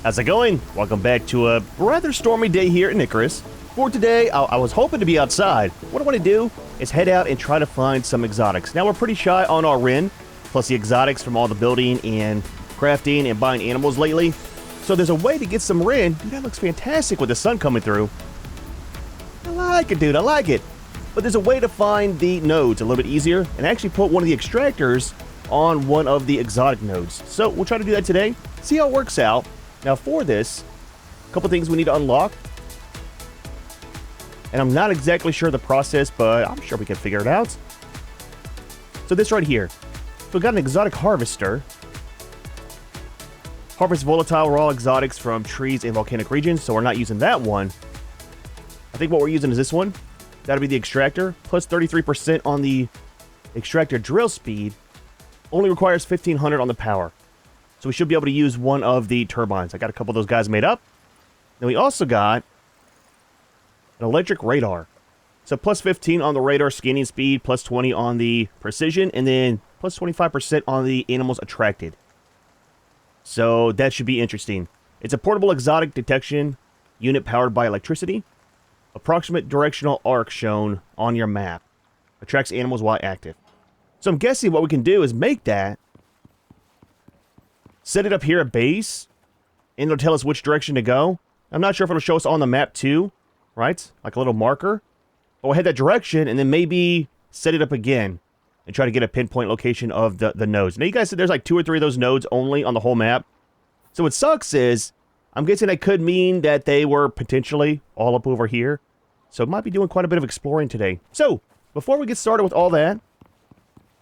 How's it going? Welcome back to a rather stormy day here in Icarus. For today, I was hoping to be outside. What I want to do is head out and try to find some exotics. Now, we're pretty shy on our Ren, plus the exotics from all the building and crafting and buying animals lately. So there's a way to get some Ren. Dude, that looks fantastic with the sun coming through. I like it, dude. I like it. But there's a way to find the nodes a little bit easier and actually put one of the extractors on one of the exotic nodes. So we'll try to do that today, see how it works out. Now for this, a couple things we need to unlock. And I'm not exactly sure the process, but I'm sure we can figure it out. So this right here. So we got an exotic harvester. Harvest volatile raw exotics from trees and volcanic regions, so we're not using that one. I think what we're using is this one. That'll be the extractor, plus 33% on the extractor drill speed. Only requires 1500 on the power. So we should be able to use one of the turbines. I got a couple of those guys made up. Then we also got an electric radar. So plus 15 on the radar scanning speed, plus 20 on the precision, and then plus 25% on the animals attracted. So that should be interesting. It's a portable exotic detection unit powered by electricity. Approximate directional arc shown on your map. Attracts animals while active. So I'm guessing what we can do is make that. Set it up here at base. And it'll tell us which direction to go. I'm not sure if it'll show us on the map too. Right? Like a little marker. But we'll head that direction and then maybe set it up again. And try to get a pinpoint location of the nodes. Now you guys said there's like 2 or 3 of those nodes only on the whole map. So what sucks is, I'm guessing that could mean that they were potentially all up over here. So might be doing quite a bit of exploring today. So, before we get started with all that,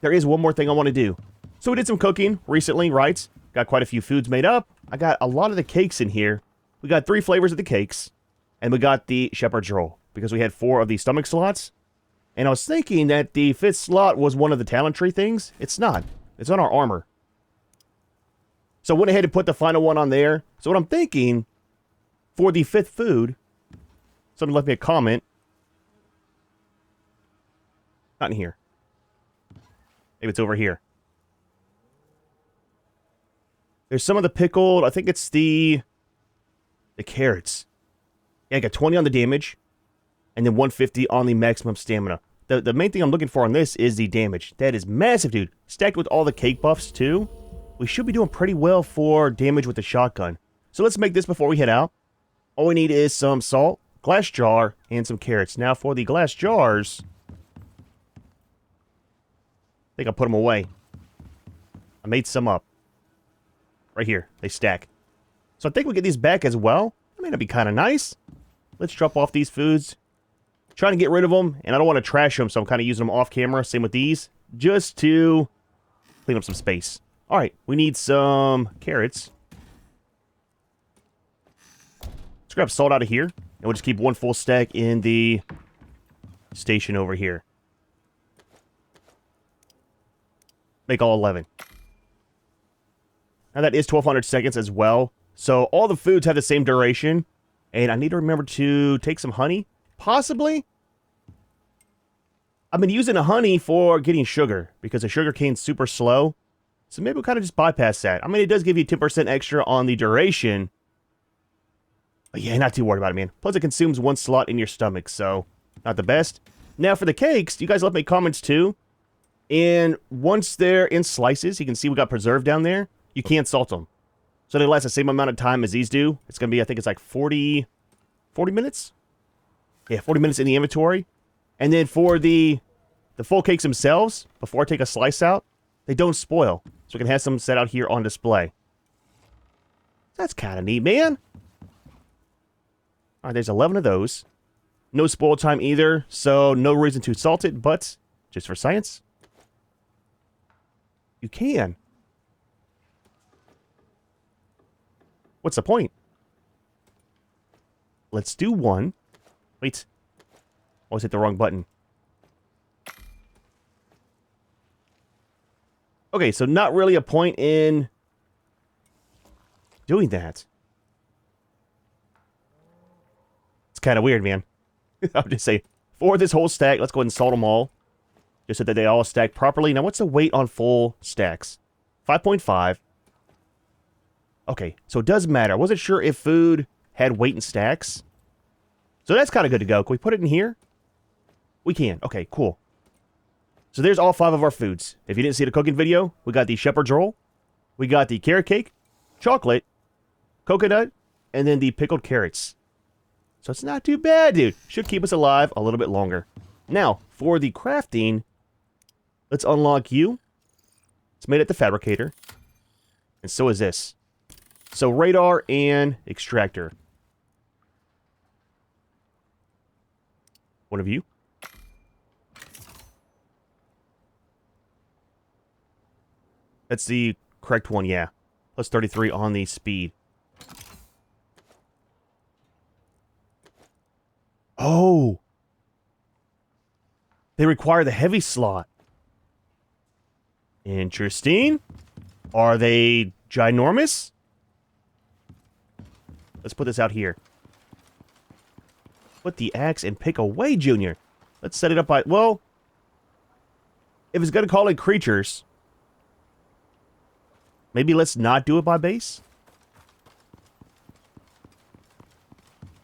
there is one more thing I want to do. So we did some cooking recently, right? Got quite a few foods made up. I got a lot of the cakes in here. We got 3 flavors of the cakes. And we got the shepherd's roll. Because we had 4 of the stomach slots. And I was thinking that the 5th slot was one of the talent tree things. It's not. It's on our armor. So I went ahead and put the final one on there. So what I'm thinking, for the 5th food, someone left me a comment. Not in here. Maybe it's over here. There's some of the pickled, I think it's the carrots. Yeah, I got 20 on the damage. And then 150 on the maximum stamina. The main thing I'm looking for on this is the damage. That is massive, dude. Stacked with all the cake buffs, too. We should be doing pretty well for damage with the shotgun. So let's make this before we head out. All we need is some salt, glass jar, and some carrots. Now for the glass jars, I think I'll put them away. I made some up. Right here. They stack. So I think we'll get these back as well. I mean, that'd be kind of nice. Let's drop off these foods. Trying to get rid of them, and I don't want to trash them, so I'm kind of using them off camera. Same with these, just to clean up some space. All right, we need some carrots. Let's grab salt out of here, and we'll just keep 1 full stack in the station over here. Make all 11. Now that is 1200 seconds as well. So all the foods have the same duration, and I need to remember to take some honey. Possibly. I've been using the honey for getting sugar because the sugar cane's super slow. So maybe we'll kind of just bypass that. I mean, it does give you 10% extra on the duration. But yeah, not too worried about it, man. Plus, it consumes 1 slot in your stomach, so not the best. Now, for the cakes, you guys left me comments too. And once they're in slices, you can see we got preserved down there. You can't salt them. So they last the same amount of time as these do. It's going to be, I think it's like 40 minutes? Yeah, 40 minutes in the inventory. And then for the full cakes themselves, before I take a slice out, they don't spoil. So we can have some set out here on display. That's kind of neat, man. Alright, there's 11 of those. No spoil time either, so no reason to salt it, but just for science, you can. What's the point? Let's do 1. Wait. Always hit the wrong button. Okay, so not really a point in doing that. It's kind of weird, man. I'll just say, for this whole stack, let's go ahead and salt them all. Just so that they all stack properly. Now, what's the weight on full stacks? 5.5. Okay, so it does matter. I wasn't sure if food had weight in stacks. So that's kind of good to go. Can we put it in here? We can. Okay, cool. So there's all 5 of our foods. If you didn't see the cooking video, we got the shepherd's roll, we got the carrot cake, chocolate, coconut, and then the pickled carrots. So it's not too bad, dude. Should keep us alive a little bit longer. Now, for the crafting, let's unlock you. It's made at the fabricator. And so is this. So radar and extractor. One of you. That's the correct one, yeah. Plus 33 on the speed. Oh! They require the heavy slot. Interesting. Are they ginormous? Let's put this out here. Put the axe and pick away, Junior. Let's set it up by... Well, if it's going to call in creatures... Maybe let's not do it by base?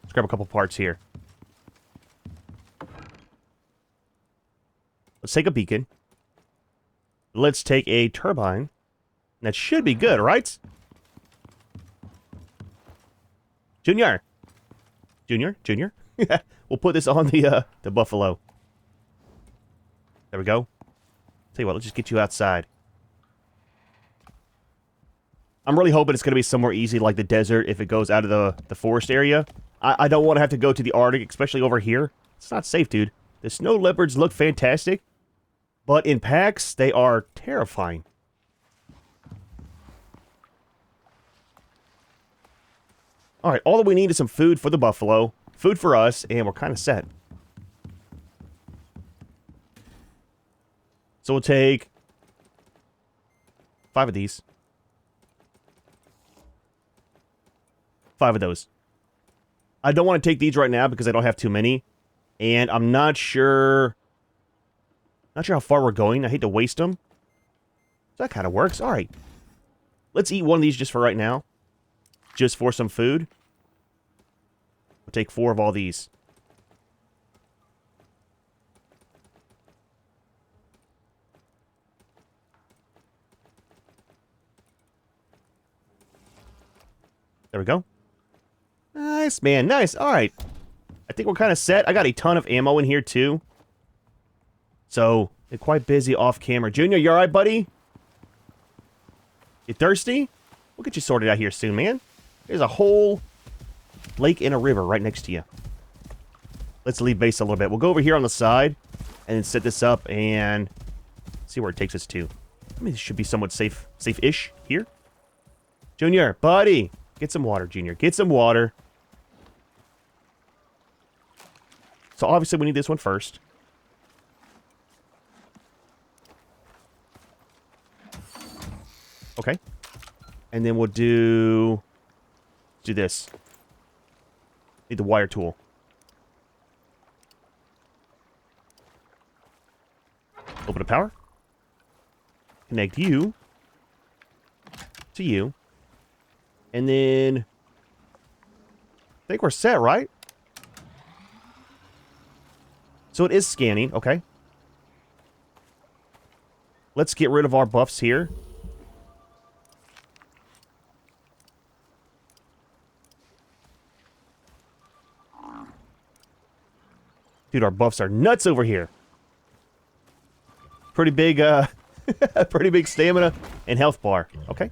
Let's grab a couple parts here. Let's take a beacon. Let's take a turbine. That should be good, right? Junior. Junior. We'll put this on the buffalo. There we go. Tell you what, let's just get you outside. I'm really hoping it's going to be somewhere easy like the desert if it goes out of the forest area. I don't want to have to go to the Arctic, especially over here. It's not safe, dude. The snow leopards look fantastic, but in packs, they are terrifying. Alright, all that we need is some food for the buffalo, food for us, and we're kind of set. So we'll take 5 of these. 5 of those. I don't want to take these right now because I don't have too many. And I'm not sure... Not sure how far we're going. I hate to waste them. So that kind of works. Alright. Let's eat one of these just for right now. Just for some food. We'll take 4 of all these. There we go. Nice, man. Nice. All right. I think we're kind of set. I got a ton of ammo in here, too. So, they're quite busy off camera. Junior, you all right, buddy? You thirsty? We'll get you sorted out here soon, man. There's a whole lake and a river right next to you. Let's leave base a little bit. We'll go over here on the side and then set this up and see where it takes us to. I mean, this should be somewhat safe-ish here. Junior, buddy. Get some water, Junior. Get some water. So obviously we need this one first. Okay. And then we'll do this. Need the wire tool. Open up power. Connect you to you. And then I think we're set, right? So it is scanning, okay. Let's get rid of our buffs here. Dude, our buffs are nuts over here. Pretty big, pretty big stamina and health bar. Okay.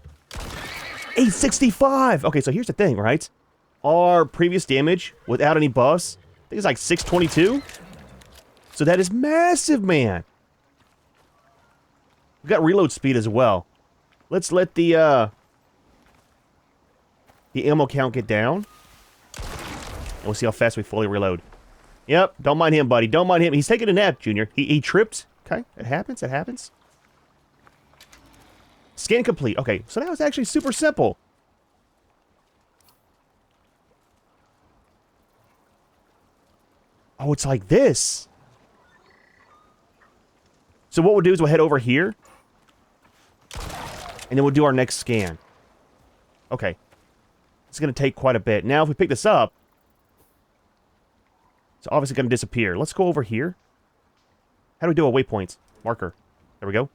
865! Okay, so here's the thing, right? Our previous damage without any buffs, I think it's like 622. So that is massive, man. We've got reload speed as well. Let's let the ammo count get down. And we'll see how fast we fully reload. Yep, don't mind him, buddy. Don't mind him. He's taking a nap, Junior. He tripped. Okay, it happens. It happens. Scan complete. Okay, so that was actually super simple. Oh, it's like this. So what we'll do is we'll head over here. And then we'll do our next scan. Okay. It's going to take quite a bit. Now, if we pick this up, it's obviously going to disappear. Let's go over here. How do we do a waypoint? Marker. There we go.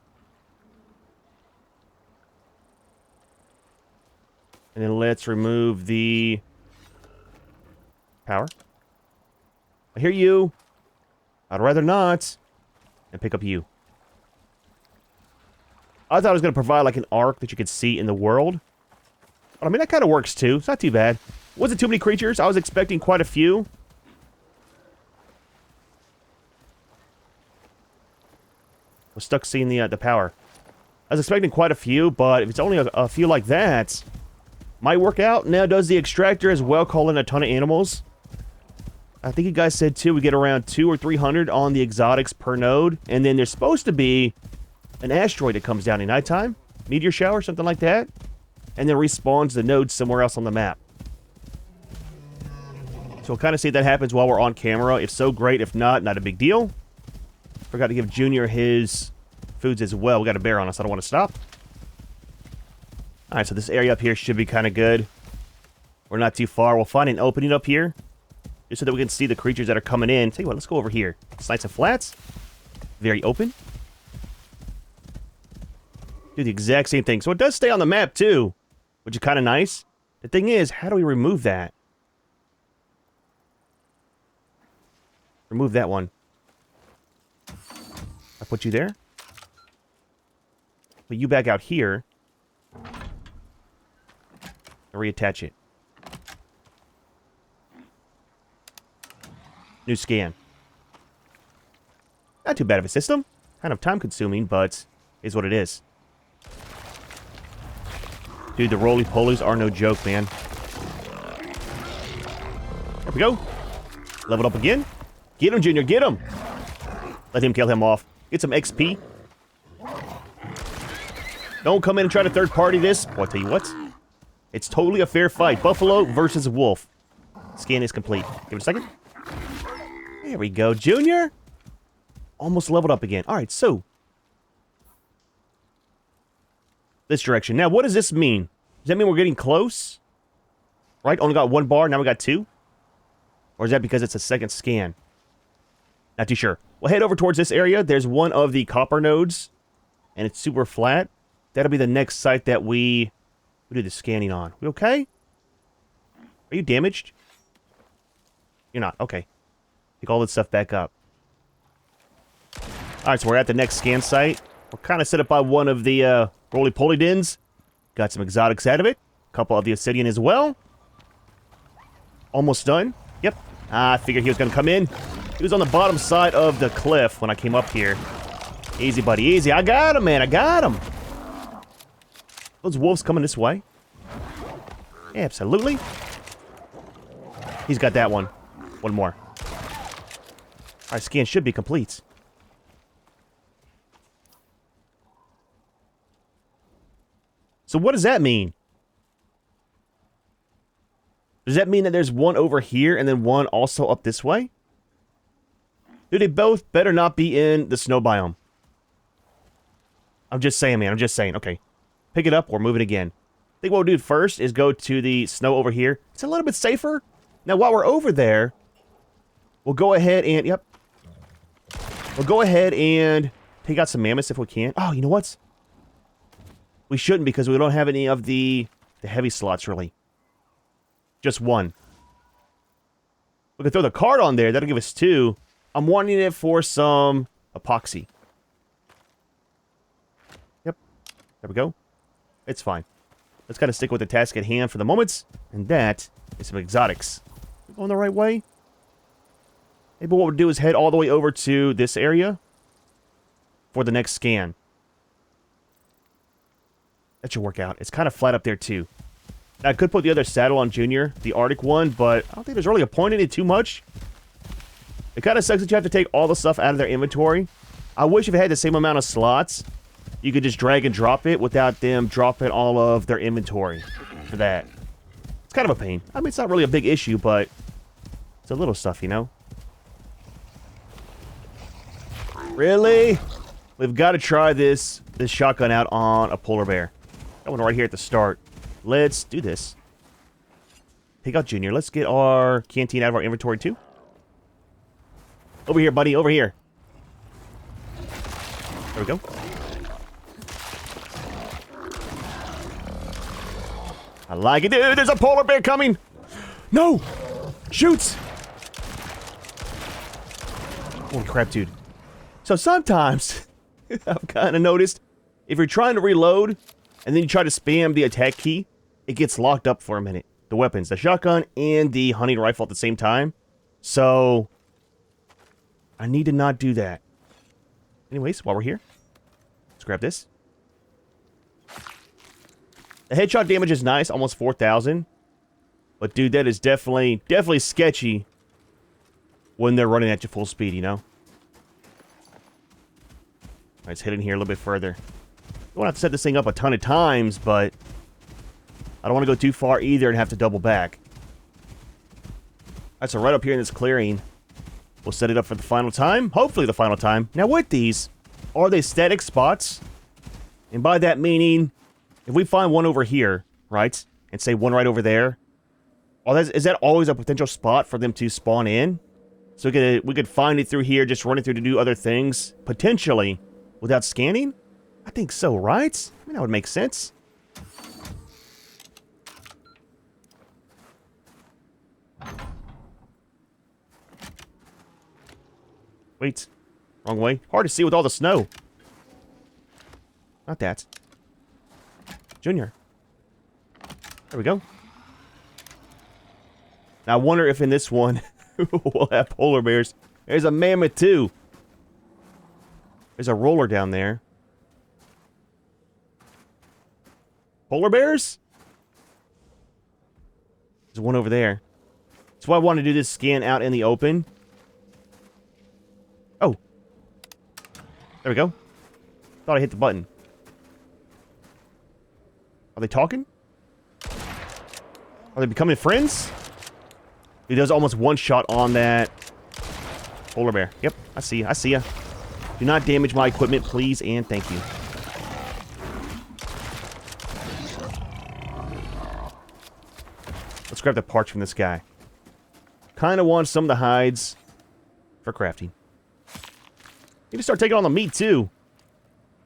And then let's remove the power. I hear you. I'd rather not. And pick up you. I thought it was going to provide like an arc that you could see in the world. But I mean, that kind of works too. It's not too bad. Wasn't too many creatures. I was expecting quite a few. I was stuck seeing the power. I was expecting quite a few, but if it's only a few like that, might work out. Now, does the extractor as well call in a ton of animals? I think you guys said too, we get around 200 or 300 on the exotics per node. And then there's supposed to be an asteroid that comes down at nighttime. Meteor shower, something like that. And then respawns the node somewhere else on the map. So we'll kind of see if that happens while we're on camera. If so, great. If not, not a big deal. Forgot to give Junior his foods as well. We got a bear on us. I don't want to stop. Alright, so this area up here should be kind of good. We're not too far. We'll find an opening up here, just so that we can see the creatures that are coming in. Tell you what, let's go over here. It's nice and flats. Very open. Do the exact same thing. So it does stay on the map too, which is kind of nice. The thing is, how do we remove that? Remove that one. I put you there. Put you back out here. And reattach it. New scan. Not too bad of a system. Kind of time consuming, but is what it is. Dude, the roly-polies are no joke, man. There we go. Leveled up again. Get him, Junior, get him. Let him kill him off. Get some XP. Don't come in and try to third-party this. Boy, I tell you what. It's totally a fair fight. Buffalo versus wolf. Scan is complete. Give it a second. There we go, Junior. Almost leveled up again. All right, so. This direction. Now, what does this mean? Does that mean we're getting close? Right? Only got one bar, now we got two? Or is that because it's a second scan? Not too sure. We'll head over towards this area. There's one of the copper nodes, and it's super flat. That'll be the next site that we do the scanning on. We okay? Are you damaged? You're not. Okay. Pick all this stuff back up. Alright, so we're at the next scan site. We're kind of set up by one of the roly-poly dens. Got some exotics out of it. A couple of the obsidian as well. Almost done. Yep. I figured he was going to come in. He was on the bottom side of the cliff when I came up here. Easy, buddy, easy. I got him, man. I got him. Those wolves coming this way? Absolutely. He's got that one. One more. Our scan should be complete. So what does that mean? Does that mean that there's one over here and then one also up this way? Dude, they both better not be in the snow biome. I'm just saying, man. I'm just saying. Okay. Pick it up or move it again. I think what we'll do first is go to the snow over here. It's a little bit safer. Now, while we're over there, we'll go ahead and... Yep. We'll go ahead and take out some mammoths if we can. Oh, you know what? We shouldn't because we don't have any of the heavy slots, really. Just one. We can throw the card on there. That'll give us two. I'm wanting it for some epoxy. Yep. There we go. It's fine. Let's kind of stick with the task at hand for the moment. And that is some exotics. We're going the right way? Maybe what we'll do is head all the way over to this area for the next scan. That should work out. It's kind of flat up there, too. Now, I could put the other saddle on Junior, the Arctic one, but I don't think there's really a point in it too much. It kind of sucks that you have to take all the stuff out of their inventory. I wish if it had the same amount of slots, you could just drag and drop it without them dropping all of their inventory for that. It's kind of a pain. I mean, it's not really a big issue, but it's a little stuff, you know? Really? We've got to try this shotgun out on a polar bear. That one right here at the start. let's do this. Take out Junior. Let's get our canteen out of our inventory, too. Over here, buddy. Over here. There we go. I like it. Dude, there's a polar bear coming. No. Shoots. Holy crap, dude. So sometimes, I've kind of noticed, if you're trying to reload, and then you try to spam the attack key, it gets locked up for a minute. The weapons, the shotgun and the hunting rifle at the same time. So, I need to not do that. Anyways, while we're here, let's grab this. The headshot damage is nice, almost 4,000. But dude, that is definitely sketchy when they're running at you full speed, you know? Alright, let's hit in here a little bit further. I don't have to set this thing up a ton of times, but I don't want to go too far either and have to double back. Alright, so right up here in this clearing, we'll set it up for the final time. Hopefully the final time. Now with these, are they static spots? And by that meaning, if we find one over here, right? And say one right over there, is that always a potential spot for them to spawn in? So we could find it through here, just run it through to do other things, potentially, without scanning? I think so, right? I mean, that would make sense. Wait. Wrong way. Hard to see with all the snow. Not that. Junior. There we go. Now, I wonder if in this one we'll have polar bears. There's a mammoth, too. There's a roller down there. Polar bears? There's one over there. That's why I want to do this scan out in the open. Oh. There we go. Thought I hit the button. Are they talking? Are they becoming friends? He does almost one shot on that polar bear. Yep, I see ya. I see ya. Do not damage my equipment, please, and thank you. Let's grab the parts from this guy. Kind of want some of the hides for crafting. Need to start taking on the meat, too.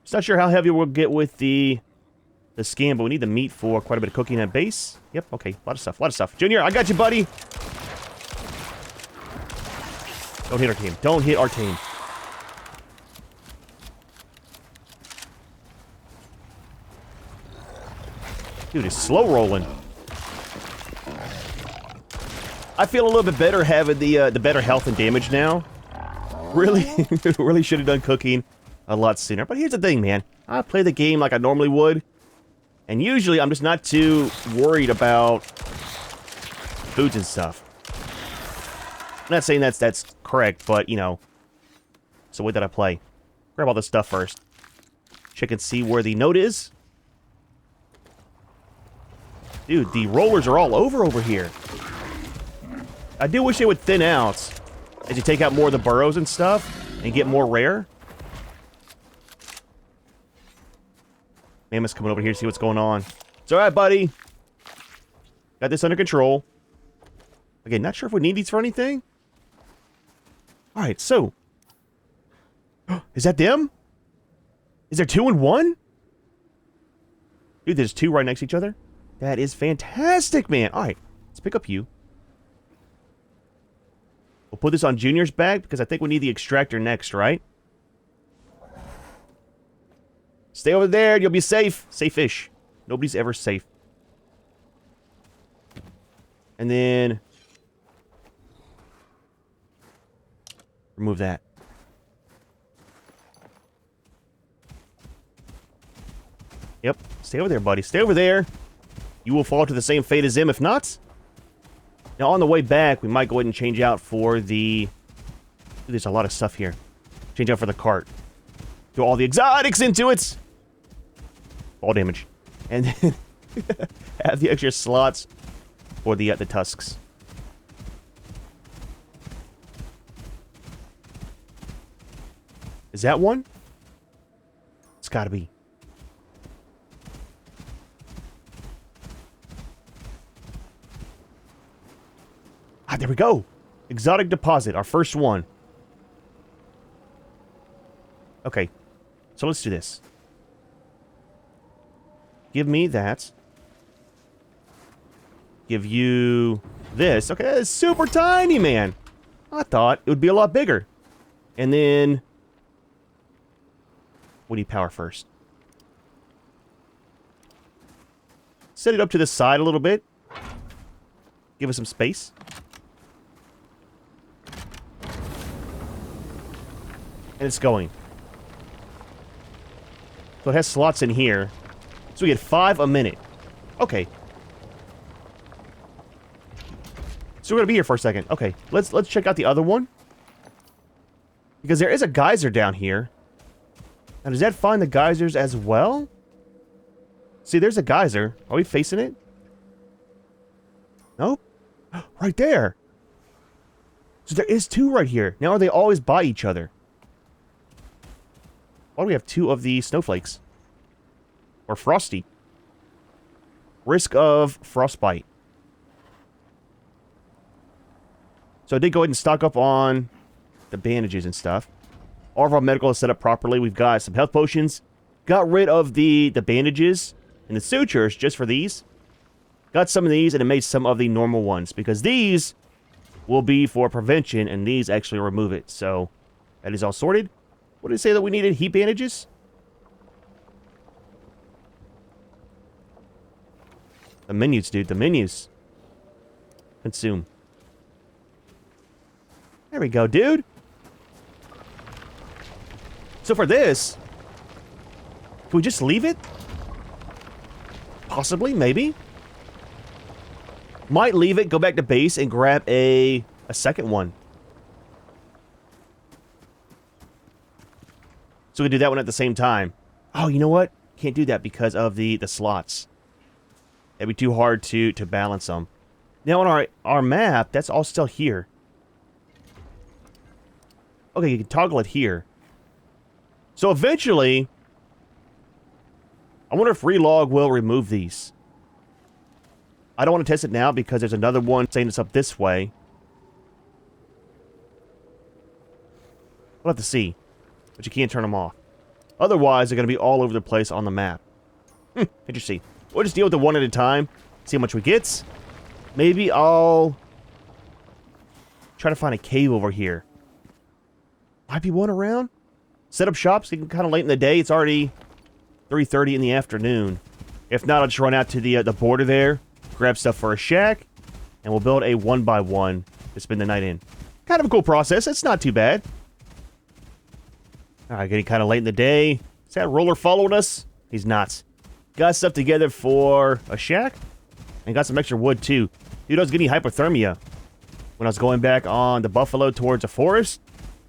Just not sure how heavy we'll get with the scan, but we need the meat for quite a bit of cooking at base. Yep, okay. A lot of stuff, a lot of stuff. Junior, I got you, buddy. Don't hit our team. Don't hit our team. Dude, it's slow rolling. I feel a little bit better having the better health and damage now. Really, really should have done cooking a lot sooner. But here's the thing, man. I play the game like I normally would. And usually, I'm just not too worried about foods and stuff. I'm not saying that's correct, but, you know, it's the way that I play. Grab all this stuff first. Check and see where the note is. Dude, the rollers are all over here. I do wish they would thin out as you take out more of the burrows and stuff and get more rare. Mammoth's coming over here to see what's going on. It's alright, buddy. Got this under control. Again, not sure if we need these for anything. Alright, so. Is that them? Is there 2 in 1? Dude, there's 2 right next to each other. That is fantastic, man. Alright, let's pick up you. We'll put this on Junior's back because I think we need the extractor next, right? Stay over there. You'll be safe. Safe-ish. Nobody's ever safe. And then remove that. Yep. Stay over there, buddy. Stay over there. You will fall to the same fate as him, if not. Now, on the way back, we might go ahead and change out for the... There's a lot of stuff here. Change out for the cart. Throw all the exotics into it. All damage. And then have the extra slots for the tusks. Is that one? It's gotta be. Ah, there we go. Exotic deposit, our first one. Okay, so let's do this. Give me that. Give you this. Okay, it's super tiny, man. I thought it would be a lot bigger. And then... we need power first. Set it up to the side a little bit. Give us some space. And it's going. So it has slots in here. So we get 5 a minute. Okay. So we're gonna be here for a second. Okay, let's check out the other one. Because there is a geyser down here. Now does that find the geysers as well? See, there's a geyser. Are we facing it? Nope. Right there. So there is 2 right here. Now are they always by each other? Why do we have 2 of the snowflakes? Or frosty. Risk of frostbite. So I did go ahead and stock up on the bandages and stuff. All of our medical is set up properly. We've got some health potions. Got rid of the bandages and the sutures just for these. Got some of these and it made some of the normal ones. Because these will be for prevention and these actually remove it. So that is all sorted. What did it say that we needed? Heat bandages? The menus, dude. The menus. Consume. There we go, dude. So for this, can we just leave it? Possibly, maybe. Might leave it, go back to base, and grab a second one. So we can do that one at the same time. Oh, you know what? Can't do that because of the slots. It'd be too hard to balance them. Now on our map, that's all still here. Okay, you can toggle it here. So eventually, I wonder if relog will remove these. I don't want to test it now because there's another one saying it's up this way. We'll have to see. But you can't turn them off. Otherwise, they're going to be all over the place on the map. Interesting. We'll just deal with it one at a time. See how much we get. Maybe I'll try to find a cave over here. Might be one around. Set up shops. Kind of late in the day. It's already 3:30 in the afternoon. If not, I'll just run out to the border there. Grab stuff for a shack. And we'll build a 1x1 to spend the night in. Kind of a cool process. It's not too bad. Alright, getting kind of late in the day. Is that roller following us? He's not. Got stuff together for a shack. And got some extra wood too. Dude, I was getting hypothermia when I was going back on the buffalo towards a forest.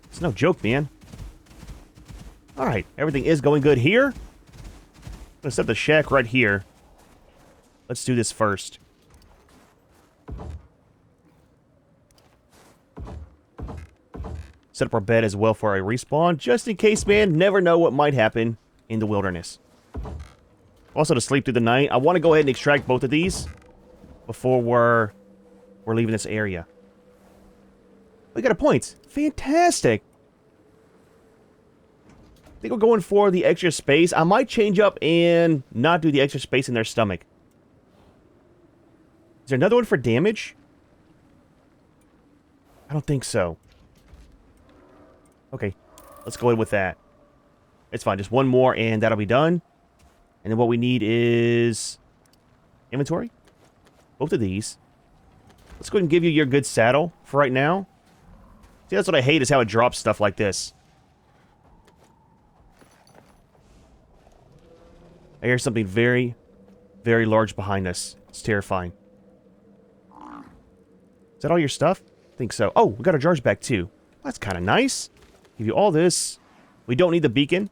It's no joke, man. Alright, everything is going good here. I'm gonna set the shack right here. Let's do this first. Set up our bed as well for a respawn, just in case, man. Never know what might happen in the wilderness. Also, to sleep through the night, I want to go ahead and extract both of these before we're leaving this area. We got a point. Fantastic. I think we're going for the extra space. I might change up and not do the extra space in their stomach. Is there another one for damage? I don't think so. Okay, let's go in with that. It's fine, just one more and that'll be done. And then what we need is inventory. Both of these. Let's go ahead and give you your good saddle for right now. See, that's what I hate is how it drops stuff like this. I hear something very, very large behind us. It's terrifying. Is that all your stuff? I think so. Oh, we got our jars back too. That's kind of nice. Give you all this. We don't need the beacon.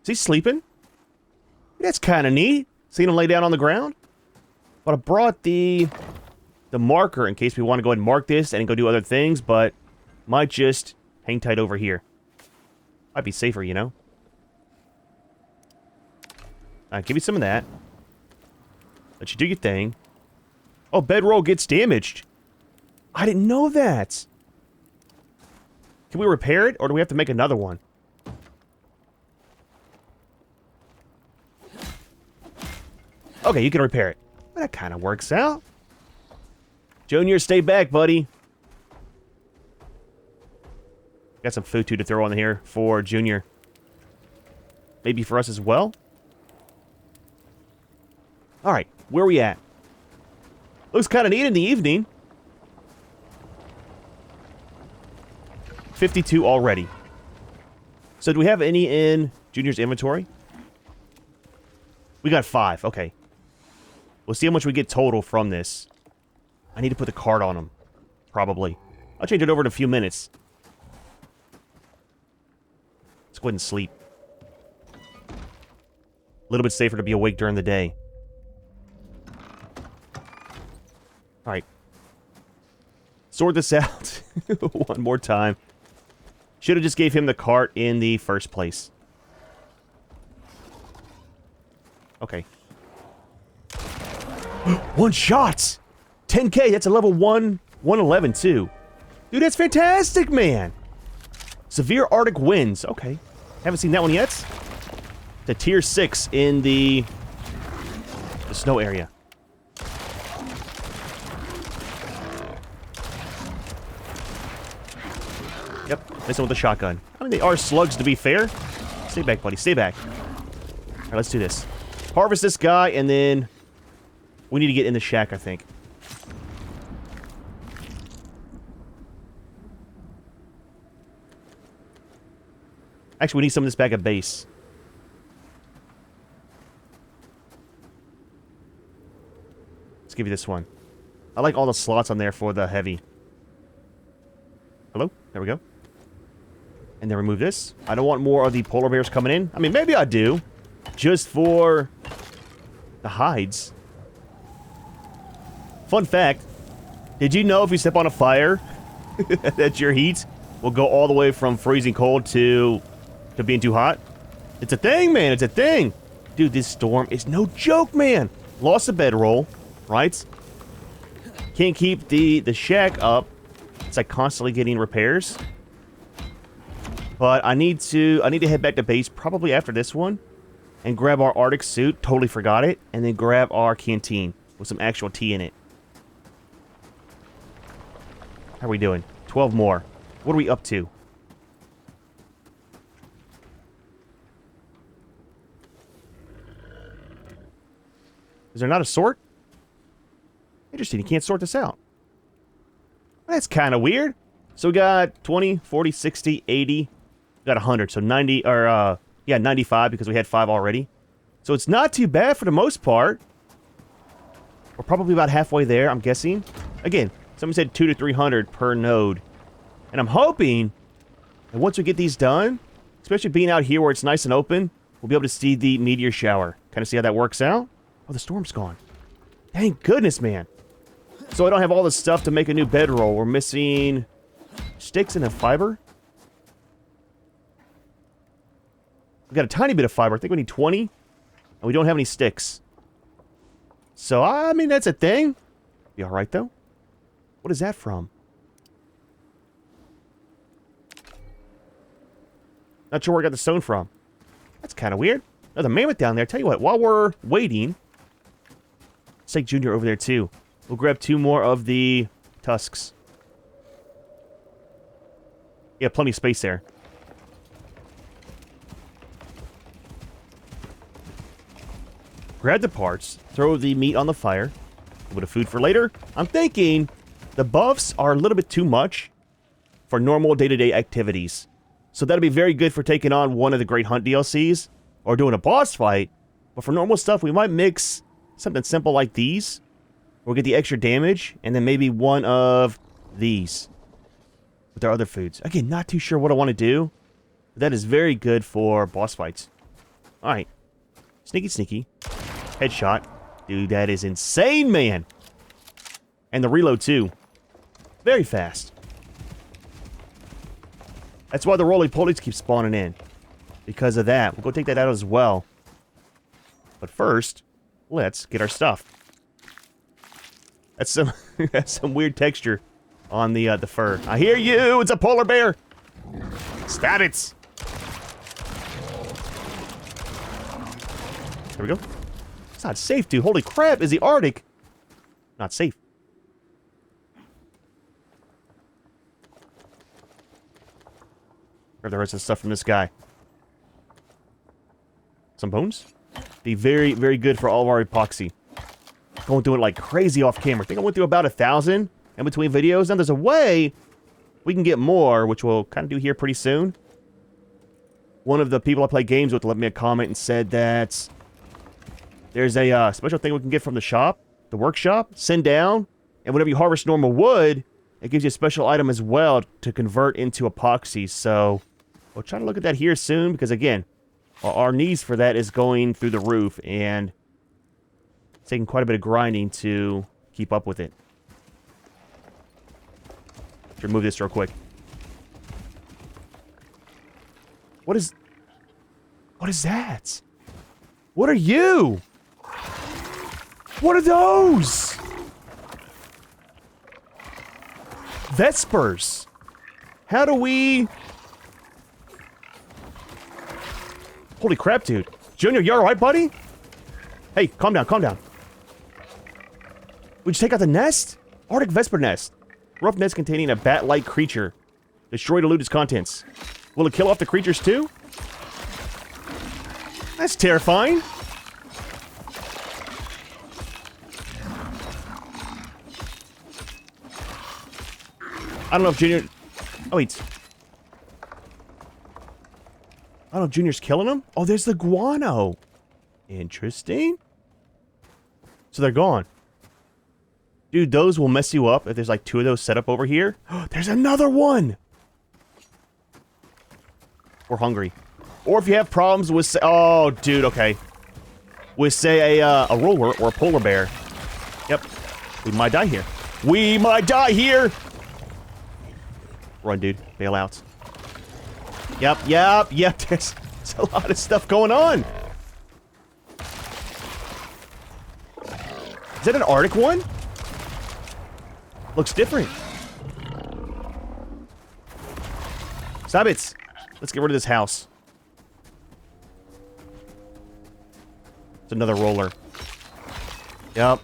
Is he sleeping? That's kind of neat. Seeing him lay down on the ground. But I brought the marker in case we want to go ahead and mark this and go do other things, but might just hang tight over here. Might be safer, you know? Alright, give you some of that. Let you do your thing. Oh, bedroll gets damaged. I didn't know that. Can we repair it, or do we have to make another one? Okay, you can repair it. Well, that kind of works out. Junior, stay back, buddy. Got some food, too, to throw on here for Junior. Maybe for us as well? Alright, where are we at? Looks kind of neat in the evening. 52 already. So do we have any in Junior's inventory? We got 5, okay. We'll see how much we get total from this. I need to put the card on him. Probably. I'll change it over in a few minutes. Let's go ahead and sleep. A little bit safer to be awake during the day. Alright. Sort this out one more time. Should have just gave him the cart in the first place. Okay. 1 shot! 10k, that's a level 1, 111 too. Dude, that's fantastic, man! Severe Arctic winds. Okay. Haven't seen that one yet. The tier 6 in the snow area. Yep, missing with the shotgun. I mean, they are slugs, to be fair. Stay back, buddy. Stay back. Alright, let's do this. Harvest this guy, and then we need to get in the shack, I think. Actually, we need some of this back at base. Let's give you this one. I like all the slots on there for the heavy. Hello? There we go. And then remove this. I don't want more of the polar bears coming in. I mean, maybe I do. Just for the hides. Fun fact. Did you know if you step on a fire, that your heat will go all the way from freezing cold to being too hot? It's a thing, man. It's a thing. Dude, this storm is no joke, man. Lost a bedroll, right? Can't keep the shack up. It's like constantly getting repairs. But I need to head back to base probably after this one and grab our Arctic suit. Totally forgot it. And then grab our canteen with some actual tea in it. How are we doing? 12 more. What are we up to? Is there not a sort? Interesting. You can't sort this out. That's kind of weird. So we got 20, 40, 60, 80. We got 100. So 90, or, yeah, 95 because we had 5 already. So it's not too bad for the most part. We're probably about halfway there, I'm guessing. Again, someone said 200 to 300 per node. And I'm hoping that once we get these done, especially being out here where it's nice and open, we'll be able to see the meteor shower. Kind of see how that works out. Oh, the storm's gone. Thank goodness, man. So I don't have all the stuff to make a new bedroll. We're missing sticks and a fiber. We got a tiny bit of fiber. I think we need 20. And we don't have any sticks. So, I mean, that's a thing. Be alright, though. What is that from? Not sure where I got the stone from. That's kind of weird. Another mammoth down there. Tell you what, while we're waiting, let's take Junior over there, too. We'll grab 2 more of the tusks. Yeah, plenty of space there. Grab the parts, throw the meat on the fire. A bit of food for later. I'm thinking the buffs are a little bit too much for normal day-to-day activities. So that'll be very good for taking on one of the Great Hunt DLCs or doing a boss fight. But for normal stuff, we might mix something simple like these. We'll get the extra damage, and then maybe one of these with our other foods. Again, not too sure what I want to do. But that is very good for boss fights. Alright. Sneaky, sneaky. Headshot. Dude, that is insane, man. And the reload, too. Very fast. That's why the roly-polies keep spawning in. Because of that. We'll go take that out as well. But first, let's get our stuff. That's some that's some weird texture on the fur. I hear you. It's a polar bear. Stab it. There we go. It's not safe, dude. Holy crap! Is the Arctic not safe? Grab the rest of the stuff from this guy. Some bones. Be very, very good for all of our epoxy. Going through it like crazy off camera. I think I went through about 1,000 in between videos. Now there's a way we can get more, which we'll kind of do here pretty soon. One of the people I play games with left me a comment and said that there's a special thing we can get from the shop, the workshop, send down, and whenever you harvest normal wood, it gives you a special item as well to convert into epoxy. So we'll try to look at that here soon because, again, our needs for that is going through the roof, and it's taking quite a bit of grinding to keep up with it. Let's remove this real quick. What is that? What are you? What are those? Vespers. How do we... Holy crap, dude. Junior, you alright, buddy? Hey, calm down, calm down. Would you take out the nest? Arctic Vesper nest. Rough nest containing a bat-like creature. Destroy to loot its contents. Will it kill off the creatures too? That's terrifying. I don't know if Junior... Oh, wait. I don't know if Junior's killing him. Oh, there's the guano. Interesting. So they're gone. Dude, those will mess you up if there's like 2 of those set up over here. There's another one. We're hungry. Or if you have problems with... Oh, dude, okay. With, say, a roller or a polar bear. Yep. We might die here. We might die here! Run, dude. Bail out. Yep. There's a lot of stuff going on. Is that an Arctic one? Looks different. Stop it. Let's get rid of this house. It's another roller. Yep.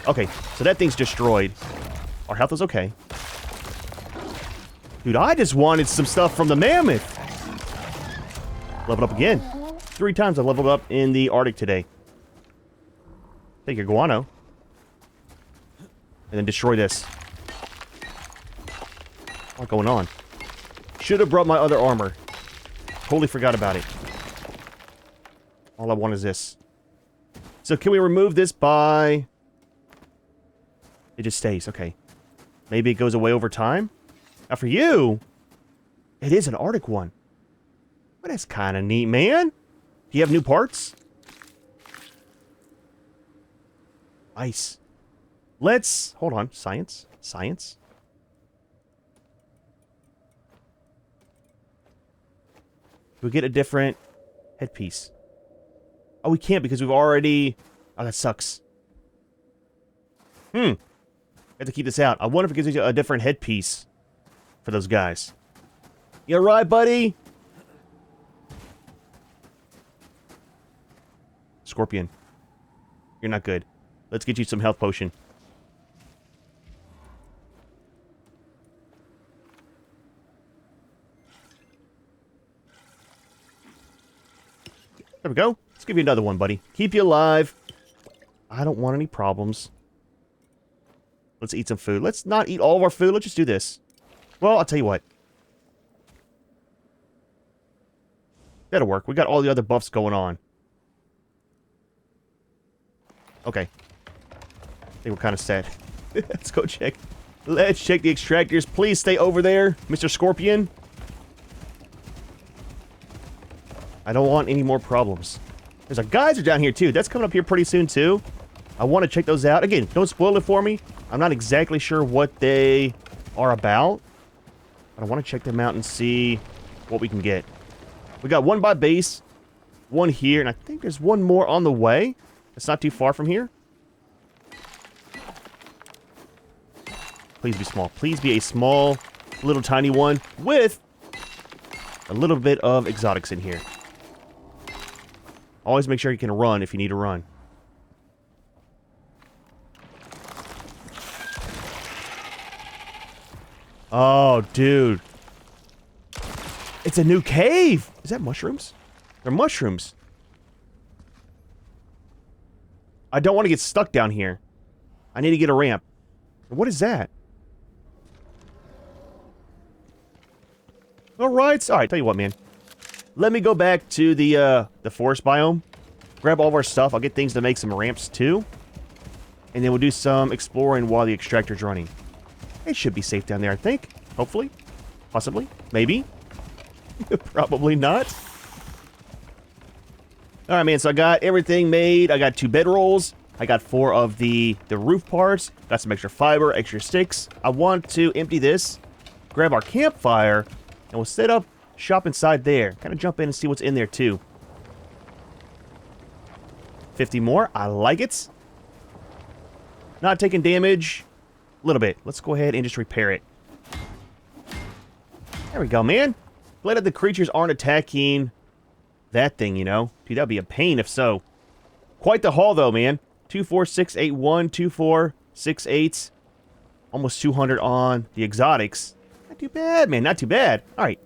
Okay, so that thing's destroyed. Our health is okay. Dude, I just wanted some stuff from the mammoth. Leveled up again. 3 times I leveled up in the Arctic today. Take your guano. And then destroy this. What's going on? Should have brought my other armor. Totally forgot about it. All I want is this. So can we remove this by... It just stays. Okay. Maybe it goes away over time? Now for you, it is an Arctic one. But that's kind of neat, man. Do you have new parts? Nice. Let's... Hold on. Science. Science. Do we get a different headpiece? Oh, we can't because we've already... Oh, that sucks. I have to keep this out. I wonder if it gives you a different headpiece for those guys. You alright, buddy? Scorpion. You're not good. Let's get you some health potion. There we go. Let's give you another one, buddy. Keep you alive. I don't want any problems. Let's eat some food. Let's not eat all of our food. Let's just do this. Well, I'll tell you what. That'll work. We got all the other buffs going on. Okay. I think we're kind of sad. Let's go check. Let's check the extractors. Please stay over there, Mr. Scorpion. I don't want any more problems. There's a geyser down here, too. That's coming up here pretty soon, too. I want to check those out. Again, don't spoil it for me. I'm not exactly sure what they are about. But I want to check them out and see what we can get. We got one by base, one here, and I think there's one more on the way. It's not too far from here. Please be small. Please be a small, little tiny one with a little bit of exotics in here. Always make sure you can run if you need to run. Oh, dude. It's a new cave. Is that mushrooms? They're mushrooms. I don't want to get stuck down here. I need to get a ramp. What is that? Alright. Alright, tell you what, man. Let me go back to the forest biome. Grab all of our stuff. I'll get things to make some ramps, too. And then we'll do some exploring while the extractor's running. It should be safe down there, I think. Hopefully. Possibly. Maybe. Probably not. Alright, man. So I got everything made. I got 2 bedrolls. I got 4 of the roof parts. Got some extra fiber, extra sticks. I want to empty this. Grab our campfire. And we'll set up shop inside there. Kind of jump in and see what's in there, too. 50 more. I like it. Not taking damage. A little bit. Let's go ahead and just repair it. There we go, man. Glad that the creatures aren't attacking that thing, you know. Dude, that'd be a pain if so. Quite the haul, though, man. 24681, 2468. Almost 200 on the exotics. Not too bad, man. Not too bad. All right.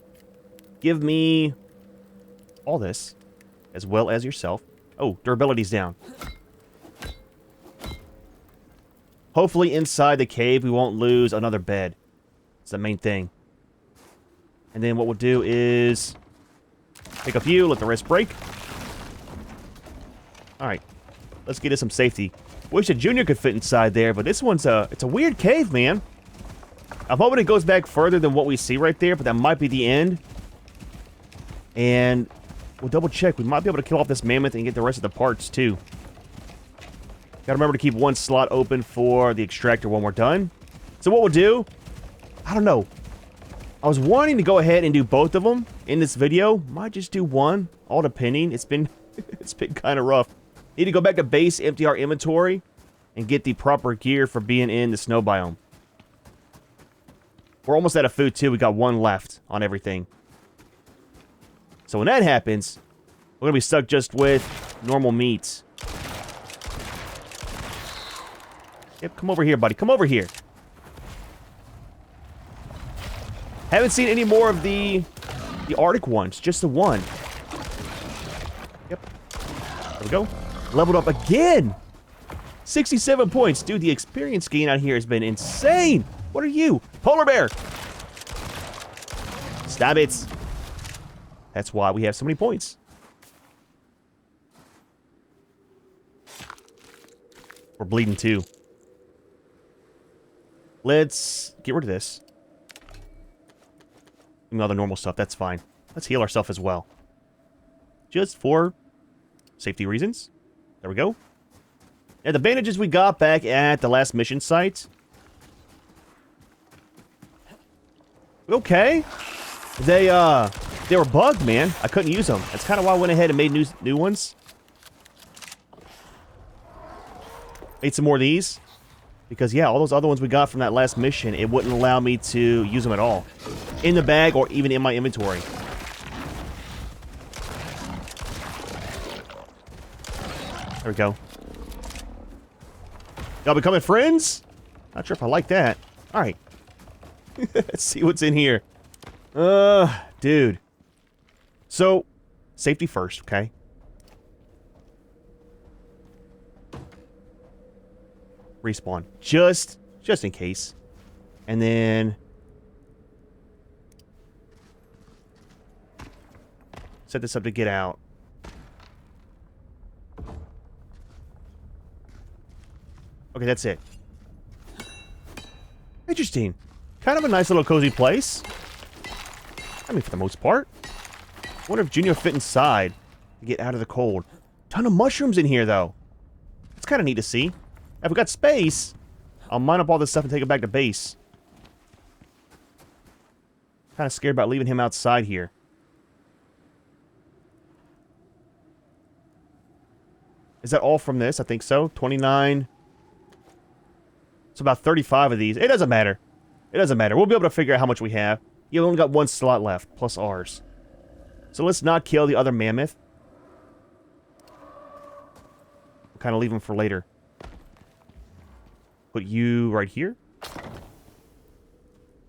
Give me all this, as well as yourself. Oh, durability's down. Hopefully inside the cave we won't lose another bed. It's the main thing. And then what we'll do is pick a few, let the rest break. Alright. Let's get us some safety. Wish a junior could fit inside there, but this one's it's a weird cave, man. I'm hoping it goes back further than what we see right there, but that might be the end. And we'll double check. We might be able to kill off this mammoth and get the rest of the parts, too. Gotta remember to keep one slot open for the extractor when we're done. So what we'll do, I don't know. I was wanting to go ahead and do both of them in this video. Might just do one, all depending. It's been kind of rough. Need to go back to base, empty our inventory, and get the proper gear for being in the snow biome. We're almost out of food, too. We got 1 left on everything. So when that happens, we're going to be stuck just with normal meats. Yep, come over here, buddy. Come over here. Haven't seen any more of the Arctic ones. Just the one. Yep. There we go. Leveled up again. 67 points. Dude, the experience gain out here has been insane. What are you? Polar bear. Stop it. That's why we have so many points. We're bleeding too. Let's get rid of this. All the normal stuff, that's fine. Let's heal ourselves as well. Just for safety reasons. There we go. And the bandages we got back at the last mission site. Okay. They were bugged, man. I couldn't use them. That's kind of why I went ahead and made new ones. Made some more of these. Because, yeah, all those other ones we got from that last mission, it wouldn't allow me to use them at all. In the bag or even in my inventory. There we go. Y'all becoming friends? Not sure if I like that. Alright. Let's see what's in here. Dude. So, safety first, okay? Respawn. Just in case. And then set this up to get out. Okay, that's it. Interesting. Kind of a nice little cozy place. I mean, for the most part. Wonder if Junior fit inside to get out of the cold. Ton of mushrooms in here, though. It's kind of neat to see. If we got space, I'll mine up all this stuff and take it back to base. Kind of scared about leaving him outside here. Is that all from this? I think so. 29. It's about 35 of these. It doesn't matter. It doesn't matter. We'll be able to figure out how much we have. Yeah, we only got one slot left, plus ours. So let's not kill the other mammoth. We'll kind of leave them for later. Put you right here.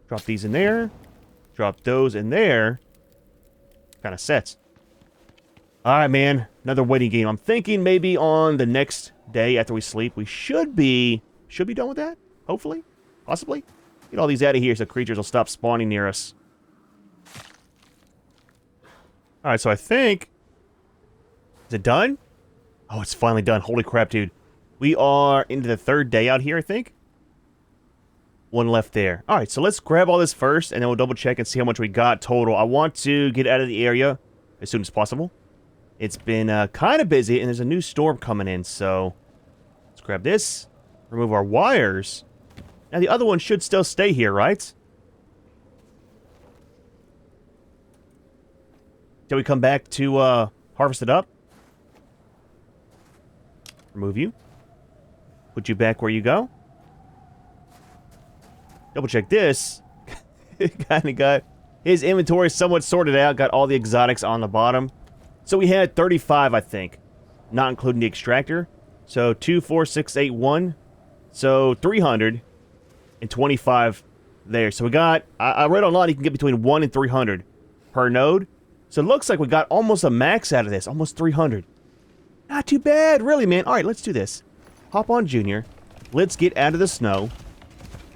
Drop these in there. Drop those in there. Kind of sets. Alright, man. Another waiting game. I'm thinking maybe on the next day after we sleep, we should be done with that. Hopefully. Possibly. Get all these out of here so creatures will stop spawning near us. Alright, so I think... Is it done? Oh, it's finally done. Holy crap, dude. We are into the third day out here, I think. One left there. Alright, so let's grab all this first, and then we'll double check and see how much we got total. I want to get out of the area as soon as possible. It's been kind of busy, and there's a new storm coming in, so... Let's grab this. Remove our wires. Now, the other one should still stay here, right? Till we come back to harvest it up. Remove you. Put you back where you go. Double check this. Kind of got his inventory somewhat sorted out. Got all the exotics on the bottom. So we had 35, I think. Not including the extractor. So 2, 4, 6, 8, 1. So 325 there. So we got... I read online you can get between 1 and 300 per node. So it looks like we got almost a max out of this. Almost 300. Not too bad, really, man. Alright, let's do this. Hop on Junior. Let's get out of the snow.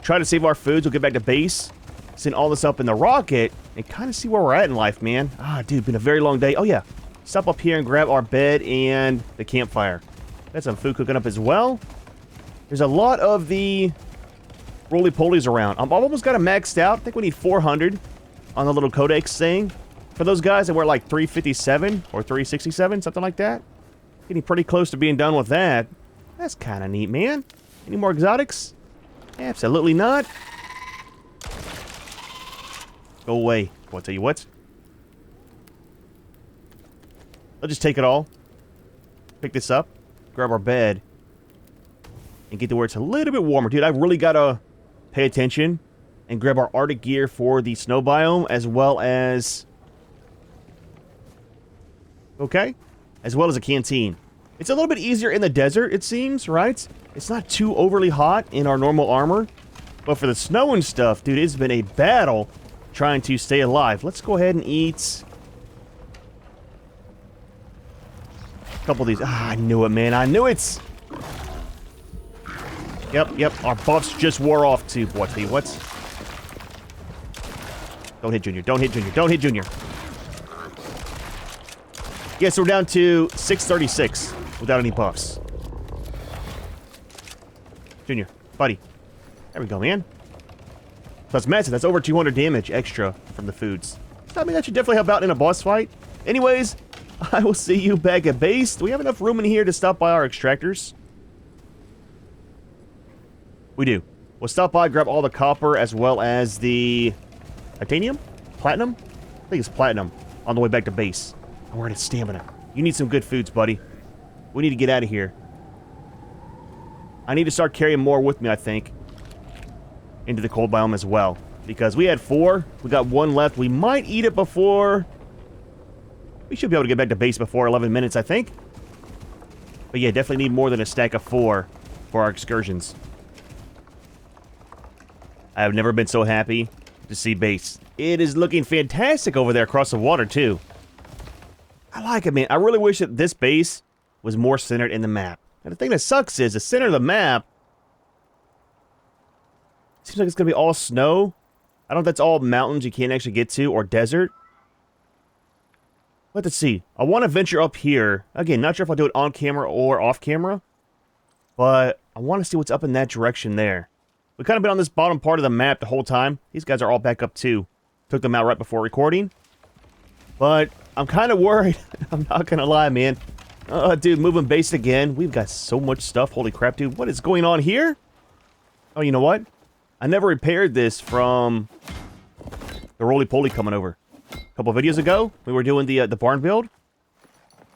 Try to save our foods. We'll get back to base. Send all this up in the rocket. And kind of see where we're at in life, man. Ah, dude, been a very long day. Oh, yeah. Stop up here and grab our bed and the campfire. Got some food cooking up as well. There's a lot of the roly-polies around. I've almost got it maxed out. I think we need 400 on the little codex thing. For those guys that were like 357 or 367, something like that. Getting pretty close to being done with that. That's kind of neat, man. Any more exotics? Absolutely not. Go away. I'll tell you what. I'll just take it all. Pick this up. Grab our bed. And get to where it's a little bit warmer. Dude, I really got to pay attention and grab our Arctic gear for the snow biome as well as... Okay? As well as a canteen. It's a little bit easier in the desert, it seems, right? It's not too overly hot in our normal armor. But for the snow and stuff, dude, it's been a battle trying to stay alive. Let's go ahead and eat a couple of these. Ah, I knew it, man. I knew it! Yep. Our buffs just wore off, too. Boy, I tell you what. Don't hit Junior. Don't hit Junior. Don't hit Junior. Yeah, so we're down to 636 without any buffs. Junior, buddy. There we go, man. So that's massive. That's over 200 damage extra from the foods. So, I mean, that should definitely help out in a boss fight. Anyways, I will see you back at base. Do we have enough room in here to stop by our extractors? We do. We'll stop by, grab all the copper as well as the titanium? Platinum? I think it's platinum on the way back to base. And we're at stamina. You need some good foods, buddy. We need to get out of here. I need to start carrying more with me, I think. Into the cold biome as well. Because we had 4. We got 1 left. We might eat it before... We should be able to get back to base before 11 minutes, I think. But yeah, definitely need more than a stack of 4 for our excursions. I have never been so happy to see base. It is looking fantastic over there across the water, too. I like it, man. I really wish that this base was more centered in the map. And the thing that sucks is the center of the map seems like it's going to be all snow. I don't know if that's all mountains you can't actually get to or desert. Let's see. I want to venture up here. Again, not sure if I'll do it on camera or off camera. But I want to see what's up in that direction there. We've kind of been on this bottom part of the map the whole time. These guys are all back up too. Took them out right before recording. But I'm kind of worried. I'm not going to lie, man. Dude, moving base again. We've got so much stuff. Holy crap, dude. What is going on here? Oh, you know what? I never repaired this from the roly-poly coming over. A couple videos ago, we were doing the barn build.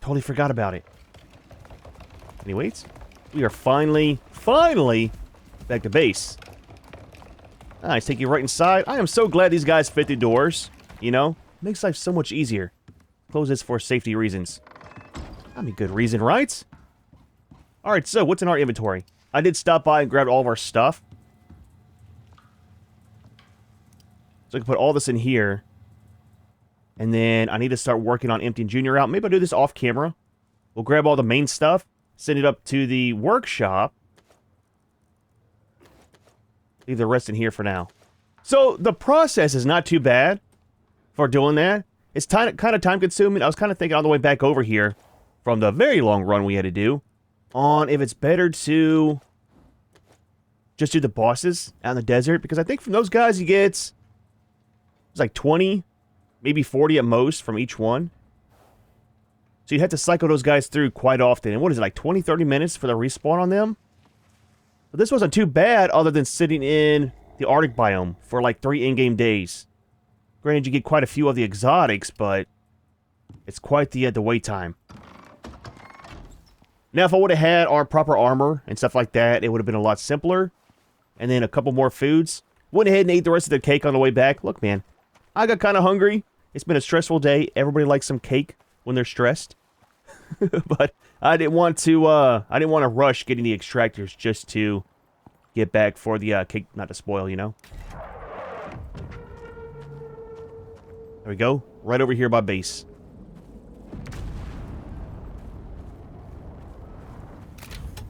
Totally forgot about it. Anyways, we are finally back to base. Nice, take you right inside. I am so glad these guys fit the doors. You know? Makes life so much easier. Close this for safety reasons. That'd be a good reason, right? Alright, so what's in our inventory? I did stop by and grab all of our stuff. So I can put all this in here. And then I need to start working on emptying Junior out. Maybe I'll do this off camera. We'll grab all the main stuff, send it up to the workshop. Leave the rest in here for now. So the process is not too bad for doing that. It's kind of time consuming. I was kind of thinking on the way back over here from the very long run we had to do on if it's better to just do the bosses out in the desert. Because I think from those guys you get, it's like 20, maybe 40 at most from each one. So you have to cycle those guys through quite often. And what is it, like 20, 30 minutes for the respawn on them? But this wasn't too bad other than sitting in the Arctic biome for like 3 in-game days. Granted, you get quite a few of the exotics, but it's quite the wait time. Now, if I would have had our proper armor and stuff like that, it would have been a lot simpler. And then a couple more foods. Went ahead and ate the rest of the cake on the way back. Look, man, I got kind of hungry. It's been a stressful day. Everybody likes some cake when they're stressed. But I didn't want to rush getting the extractors just to get back for the cake not to spoil, you know. There we go. Right over here by base.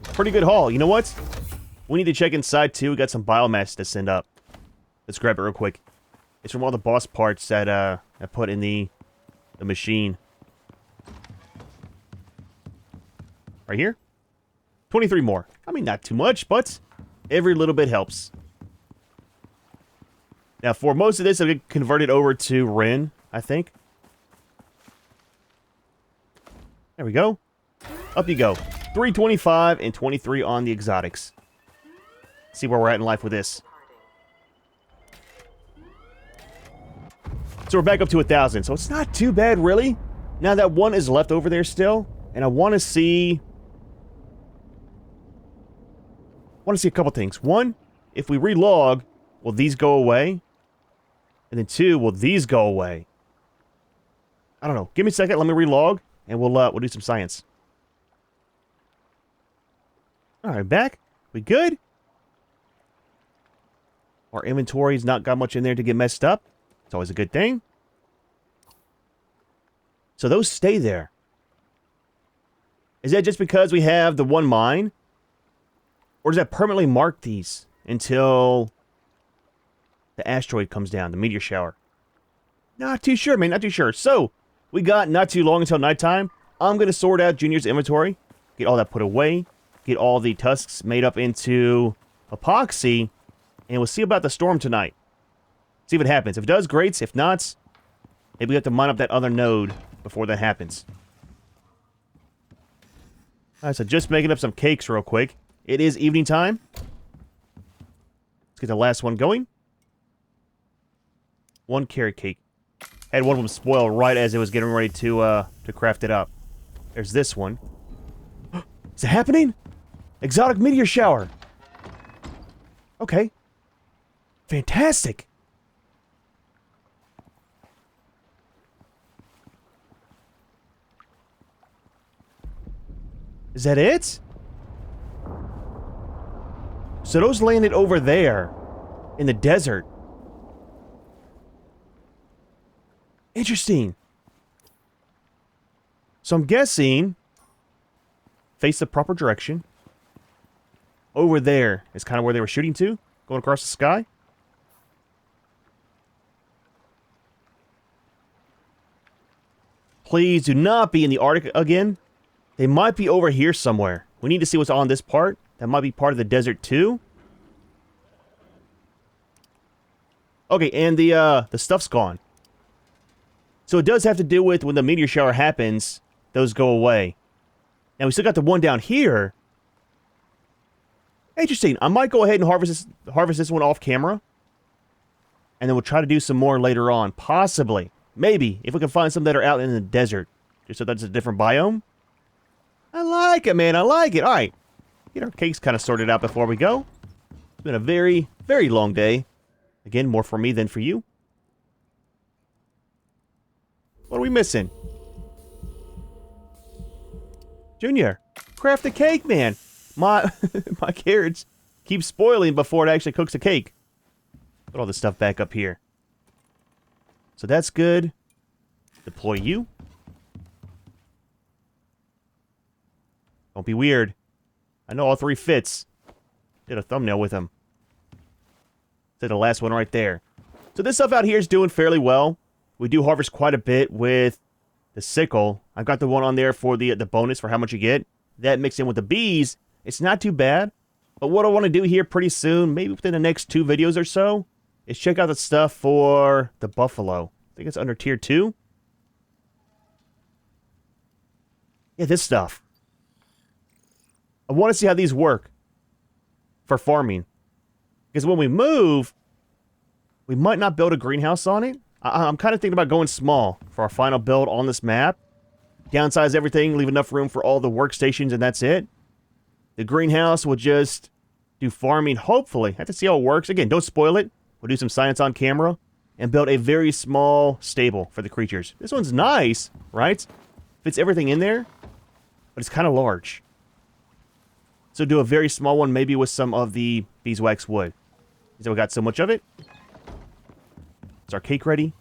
Pretty good haul. You know what? We need to check inside too. We got some biomass to send up. Let's grab it real quick. It's from all the boss parts that I put in the machine. Right here. 23 more. I mean, not too much, but every little bit helps. Now, for most of this, I'll get converted over to Ren, I think. There we go. Up you go. 325 and 23 on the exotics. See where we're at in life with this. So we're back up to 1,000. So it's not too bad, really. Now that one is left over there still. And I want to see... a couple things. One, if we relog, will these go away? And then 2, will these go away? I don't know. Give me a second. Let me relog, and we'll do some science. All right, back. We good? Our inventory's not got much in there to get messed up. It's always a good thing. So those stay there. Is that just because we have the one mine? Or does that permanently mark these until the asteroid comes down, the meteor shower? Not too sure, man. Not too sure. So, we got not too long until nighttime. I'm going to sort out Junior's inventory. Get all that put away. Get all the tusks made up into epoxy. And we'll see about the storm tonight. See if it happens. If it does, great. If not, maybe we have to mine up that other node before that happens. Alright, so just making up some cakes real quick. It is evening time. Let's get the last one going. 1 carrot cake. Had one of them spoil right as it was getting ready to craft it up. There's this one. Is it happening? Exotic meteor shower. Okay. Fantastic. Is that it? So those landed over there in the desert. Interesting. So I'm guessing face the proper direction. Over there is kind of where they were shooting to, going across the sky. Please do not be in the Arctic again. They might be over here somewhere. We need to see what's on this part. That might be part of the desert too. Okay, and the stuff's gone. So it does have to do with when the meteor shower happens, those go away. Now we still got the one down here. Interesting. I might go ahead and harvest this one off camera. And then we'll try to do some more later on. Possibly. Maybe. If we can find some that are out in the desert. Just so that's a different biome. I like it, man. I like it. Alright. Get our cakes kind of sorted out before we go. It's been a very, very long day. Again, more for me than for you. What are we missing? Junior, craft a cake, man. My carrots keep spoiling before it actually cooks a cake. Put all this stuff back up here. So that's good. Deploy you. Don't be weird. I know all three fits. Did a thumbnail with them. Did the last one right there. So this stuff out here is doing fairly well. We do harvest quite a bit with the sickle. I've got the one on there for the bonus for how much you get. That mixed in with the bees, it's not too bad. But what I want to do here pretty soon, maybe within the next 2 videos or so, is check out the stuff for the buffalo. I think it's under tier 2. Yeah, this stuff. I want to see how these work for farming. Because when we move, we might not build a greenhouse on it. I'm kind of thinking about going small for our final build on this map. Downsize everything, leave enough room for all the workstations, and that's it. The greenhouse will just do farming, hopefully. I have to see how it works. Again, don't spoil it. We'll do some science on camera and build a very small stable for the creatures. This one's nice, right? Fits everything in there, but it's kind of large. So do a very small one, maybe with some of the beeswax wood. So we got so much of it. Is our cake ready?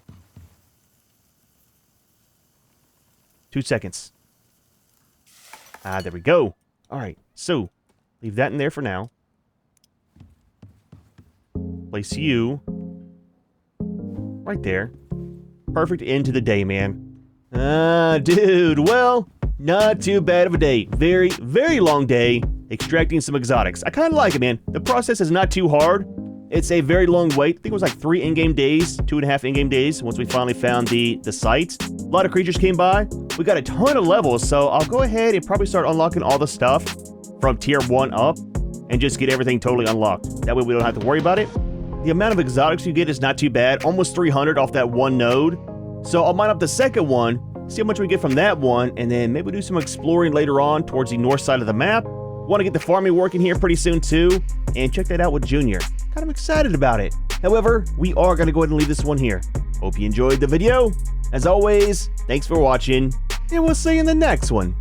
2 seconds. Ah, there we go. All right, so leave that in there for now. Place you right there. Perfect end to the day, man. Dude, well, not too bad of a day. Very, very long day extracting some exotics. I kind of like it, man. The process is not too hard. It's a very long wait. I think it was like 3 in-game days, 2.5 in-game days once we finally found the site. A lot of creatures came by. We got a ton of levels, so I'll go ahead and probably start unlocking all the stuff from tier 1 up and just get everything totally unlocked. That way we don't have to worry about it. The amount of exotics you get is not too bad. Almost 300 off that one node. So I'll mine up the second one, see how much we get from that one, and then maybe do some exploring later on towards the north side of the map. Want to get the farming working here pretty soon too, and check that out with Junior. Kind of excited about it. However, we are going to go ahead and leave this one here. Hope you enjoyed the video. As always, thanks for watching, and we'll see you in the next one.